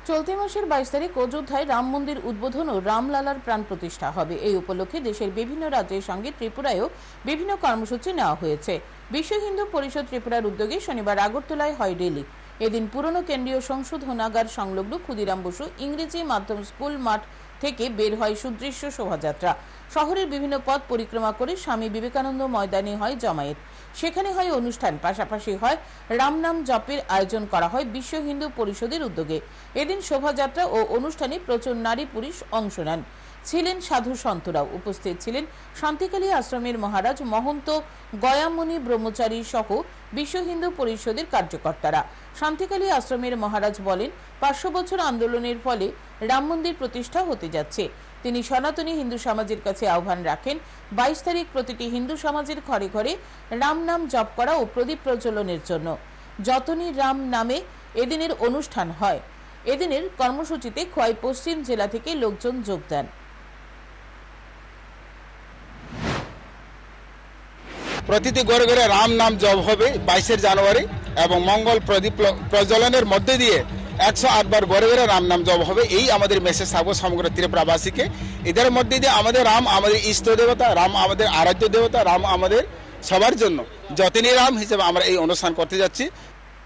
চলতি মাসের 22 তারিখ অযোধ্যায় রাম মন্দির উদ্বোধন ও রামলালার প্রাণ প্রতিষ্ঠা হবে। এই উপলক্ষে দেশের বিভিন্ন রাজ্যের সঙ্গে ত্রিপুরায়ও বিভিন্ন কর্মসূচি নেওয়া হয়েছে। বিশ্ব হিন্দু পরিষদ ত্রিপুরার উদ্যোগে শনিবার আগরতলায় হয় র্যালি। এদিন পুরনো কেন্দ্রীয় সংশোধনাগার সংলগ্ন ক্ষুদিরাম বসু ইংরেজি মাধ্যম স্কুল মাঠ থেকে বের হয় সুদৃশ্য শোভাযাত্রা। শহরের বিভিন্ন পথ পরিক্রমা করে স্বামী বিবেকানন্দ ময়দানে হয় জমায়েত। সেখানে হয় অনুষ্ঠান, পাশাপাশি হয় রামনাম জপের আয়োজন করা হয় বিশ্ব হিন্দু পরিষদের উদ্যোগে। এদিন শোভাযাত্রা ও অনুষ্ঠানে প্রচুর নারী পুরুষ অংশ নেন। ছিলেন সাধু সন্তরাও। উপস্থিত ছিলেন শান্তিকালী আশ্রমের মহারাজ মহন্ত গয়ামণি ব্রহ্মচারী সহ বিশ্ব হিন্দু পরিষদের কার্যকর্তারা। শান্তিকালী আশ্রমের মহারাজ বলেন, 500 বছর আন্দোলনের ফলে রাম মন্দির প্রতিষ্ঠা হতে যাচ্ছে। তিনি সনাতনী হিন্দু সমাজের কাছে আহ্বান রাখেন, 22 তারিখ প্রতিটি হিন্দু সমাজের ঘরে ঘরে রাম নাম জপ করা ও প্রদীপ প্রজ্বলনের জন্য। যতনী রাম নামে এদিনের অনুষ্ঠান হয়। এদিনের কর্মসূচিতে খোয়াই পশ্চিম জেলা থেকে লোকজন যোগ দেন। প্রতিটি ঘরে ঘরে রাম নাম জপ হবে 22 জানুয়ারি এবং মঙ্গল প্রদীপ প্রজ্বলনের মধ্যে দিয়ে 108 বার ঘরে ঘরে রাম নাম জপ হবে। এই আমাদের মেসেজ থাকবো সমগ্র ত্রিপুরাবাসীকে। এদের মধ্যে দিয়ে আমাদের রাম আমাদের ইষ্ট দেবতা, রাম আমাদের আরাধ্য দেবতা, রাম আমাদের সবার জন্য যতনী রাম হিসেবে আমরা এই অনুষ্ঠান করতে যাচ্ছি।